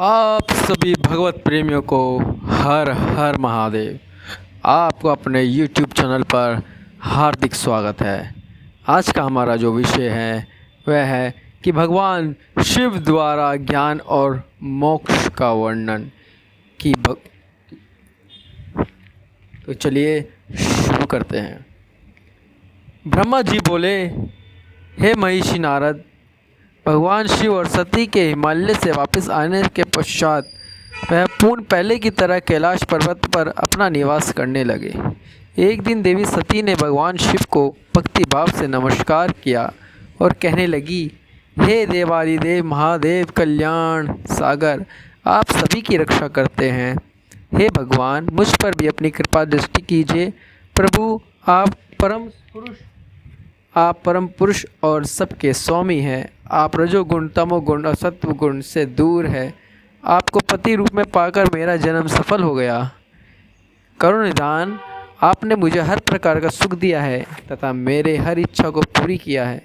आप सभी भगवत प्रेमियों को हर हर महादेव। आपको अपने YouTube चैनल पर हार्दिक स्वागत है। आज का हमारा जो विषय है वह है कि भगवान शिव द्वारा ज्ञान और मोक्ष का वर्णन की तो चलिए शुरू करते हैं। ब्रह्मा जी बोले, हे महिषी नारद, भगवान शिव और सती के हिमालय से वापस आने के पश्चात वह पूर्ण पहले की तरह कैलाश पर्वत पर अपना निवास करने लगे। एक दिन देवी सती ने भगवान शिव को भक्ति भाव से नमस्कार किया और कहने लगी, हे देवादिदेव महादेव कल्याण सागर, आप सभी की रक्षा करते हैं। हे भगवान, मुझ पर भी अपनी कृपा दृष्टि कीजिए। प्रभु, आप परम पुरुष और सबके स्वामी हैं। आप रजोगुण, तमोगुण और सत्वगुण से दूर है। आपको पति रूप में पाकर मेरा जन्म सफल हो गया। करुण निदान, आपने मुझे हर प्रकार का सुख दिया है तथा मेरे हर इच्छा को पूरी किया है,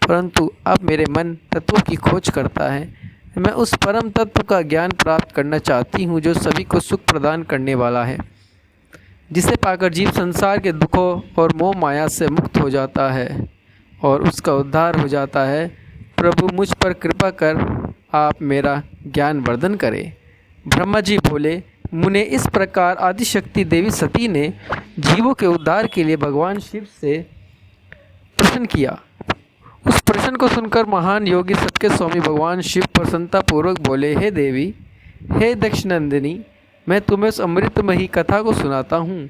परंतु अब मेरे मन तत्वों की खोज करता है। मैं उस परम तत्व का ज्ञान प्राप्त करना चाहती हूँ जो सभी को सुख प्रदान करने वाला है, जिसे पाकर जीव संसार के दुखों और मोह माया से मुक्त हो जाता है और उसका उद्धार हो जाता है। प्रभु, मुझ पर कृपा कर आप मेरा ज्ञान वर्धन करें। ब्रह्मा जी बोले, मुने इस प्रकार आदिशक्ति देवी सती ने जीवों के उद्धार के लिए भगवान शिव से प्रश्न किया। उस प्रश्न को सुनकर महान योगी सबके स्वामी भगवान शिव प्रसन्नतापूर्वक बोले, हे देवी, हे दक्षनंदिनी, मैं तुम्हें उस अमृतमयी कथा को सुनाता हूँ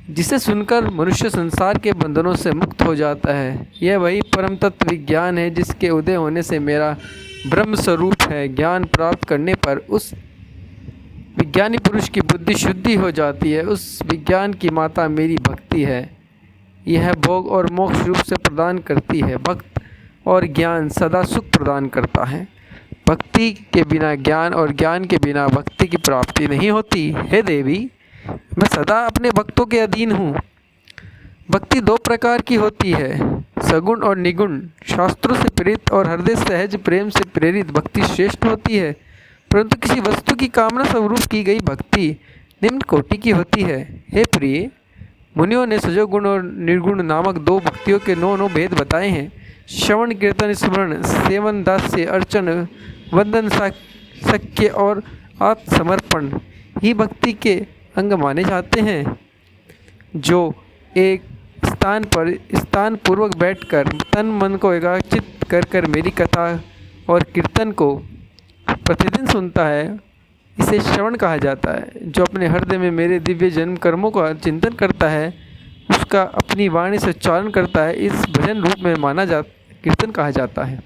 जिसे सुनकर मनुष्य संसार के बंधनों से मुक्त हो जाता है। यह वही परम तत्व विज्ञान है जिसके उदय होने से मेरा ब्रह्म स्वरूप है। ज्ञान प्राप्त करने पर उस विज्ञानी पुरुष की बुद्धि शुद्धि हो जाती है। उस विज्ञान की माता मेरी भक्ति है। यह भोग और मोक्ष रूप से प्रदान करती है। भक्त और ज्ञान सदा सुख प्रदान करता है। भक्ति के बिना ज्ञान और ज्ञान के बिना भक्ति की प्राप्ति नहीं होती। हे देवी, मैं सदा अपने भक्तों के अधीन हूँ। भक्ति दो प्रकार की होती है, सगुण और निगुण। शास्त्रों से प्रेरित और हृदय सहज प्रेम से प्रेरित भक्ति श्रेष्ठ होती है, परंतु किसी वस्तु की कामना स्वरूप की गई भक्ति निम्न कोटि की होती है। हे प्रिय, मुनियों ने सजोगुण और निर्गुण नामक दो भक्तियों के नौ भेद बताए हैं। श्रवण, कीर्तन, स्मरण, सेवन, दास्य, अर्चन, वंदन, सख्य और आत्मसमर्पण ही भक्ति के अंग माने जाते हैं। जो एक स्थान पूर्वक बैठकर तन मन को एकाग्रचित कर कर मेरी कथा और कीर्तन को प्रतिदिन सुनता है, इसे श्रवण कहा जाता है। जो अपने हृदय में मेरे दिव्य जन्म कर्मों का चिंतन करता है, उसका अपनी वाणी से उच्चारण करता है, इस भजन रूप में कीर्तन कहा जाता है।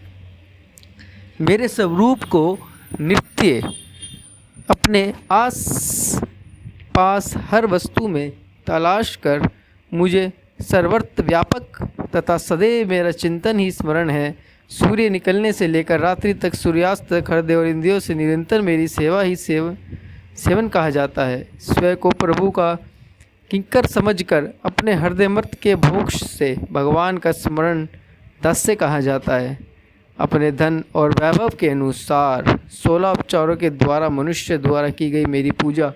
मेरे स्वरूप को नित्य अपने आस पास हर वस्तु में तलाश कर मुझे सर्वत्र व्यापक तथा सदैव मेरा चिंतन ही स्मरण है। सूर्य निकलने से लेकर रात्रि तक, सूर्यास्त तक हृदय और इंद्रियों से निरंतर मेरी सेवा ही सेवन कहा जाता है। स्वयं को प्रभु का किंकर समझकर अपने हृदय मर्त के भोग से भगवान का स्मरण दास्य कहा जाता है। अपने धन और वैभव के अनुसार 16 उपचारों के द्वारा मनुष्य द्वारा की गई मेरी पूजा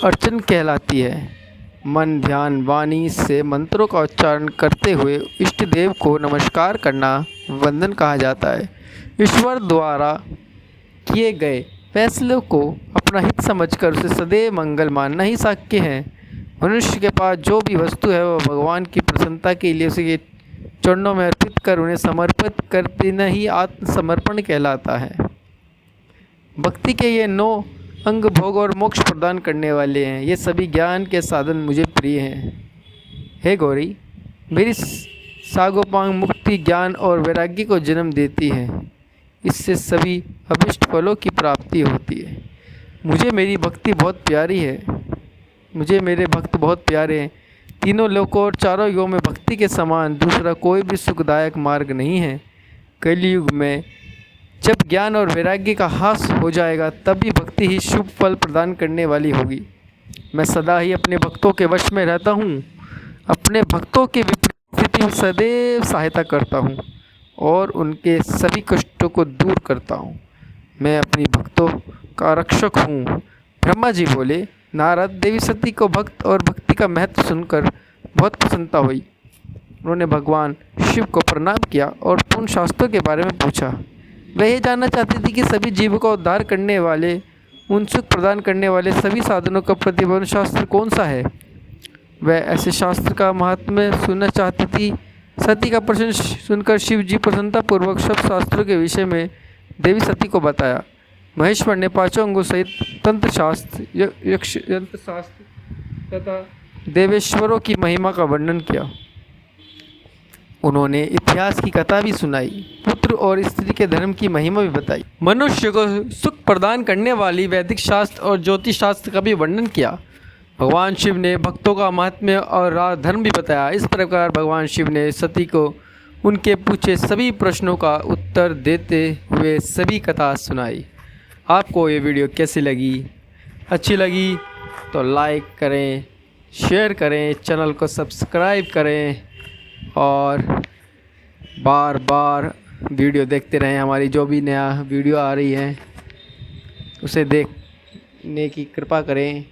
अर्चन कहलाती है। मन, ध्यान, वाणी से मंत्रों का उच्चारण करते हुए इष्ट देव को नमस्कार करना वंदन कहा जाता है। ईश्वर द्वारा किए गए फैसलों को अपना हित समझकर उसे सदैव मंगल मानना ही साक्य है। मनुष्य के पास जो भी वस्तु है वह भगवान की प्रसन्नता के लिए उसके चरणों में अर्पित कर उन्हें समर्पित कर देना ही आत्मसमर्पण कहलाता है। भक्ति के ये 9 अंग भोग और मोक्ष प्रदान करने वाले हैं। ये सभी ज्ञान के साधन मुझे प्रिय हैं। हे गौरी, मेरी सागोपांग मुक्ति, ज्ञान और वैराग्य को जन्म देती है। इससे सभी अभिष्ट फलों की प्राप्ति होती है। मुझे मेरी भक्ति बहुत प्यारी है। मुझे मेरे भक्त बहुत प्यारे हैं। तीनों लोकों और चारों युगों में भक्ति के समान दूसरा कोई भी सुखदायक मार्ग नहीं है। कलयुग में जब ज्ञान और वैराग्य का ह्रास हो जाएगा, तभी भक्ति ही शुभ फल प्रदान करने वाली होगी। मैं सदा ही अपने भक्तों के वश में रहता हूँ। अपने भक्तों के विपरीत स्थिति में सदैव सहायता करता हूँ और उनके सभी कष्टों को दूर करता हूँ। मैं अपनी भक्तों का रक्षक हूँ। ब्रह्मा जी बोले। नारद देवी सती को भक्त और भक्ति का महत्व सुनकर बहुत प्रसन्नता हुई। उन्होंने भगवान शिव को प्रणाम किया और पूर्ण शास्त्रों के बारे में पूछा। वह ये जानना चाहती थी कि सभी जीवों का उद्धार करने वाले, उन सुख प्रदान करने वाले सभी साधनों का प्रतिपादन शास्त्र कौन सा है। वह ऐसे शास्त्र का महात्म्य सुनना चाहती थी। सती का प्रश्न सुनकर शिव जी प्रसन्नतापूर्वक सब शास्त्रों के विषय में देवी सती को बताया। महेश्वर ने पांचों अंगों सहित तंत्र शास्त्र, यक्ष यंत्र शास्त्र तथा देवेश्वरों की महिमा का वर्णन किया। उन्होंने इतिहास की कथा भी सुनाई, पुत्र और स्त्री के धर्म की महिमा भी बताई। मनुष्य को सुख प्रदान करने वाली वैदिक शास्त्र और ज्योतिष शास्त्र का भी वर्णन किया। भगवान शिव ने भक्तों का महात्म्य और राजधर्म भी बताया। इस प्रकार भगवान शिव ने सती को उनके पूछे सभी प्रश्नों का उत्तर देते हुए सभी कथा सुनाई। आपको ये वीडियो कैसी लगी? अच्छी लगी तो लाइक करें, शेयर करें, चैनल को सब्सक्राइब करें और बार बार वीडियो देखते रहें। हमारी जो भी नया वीडियो आ रही है उसे देखने की कृपा करें।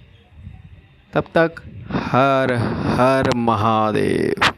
तब तक हर हर महादेव।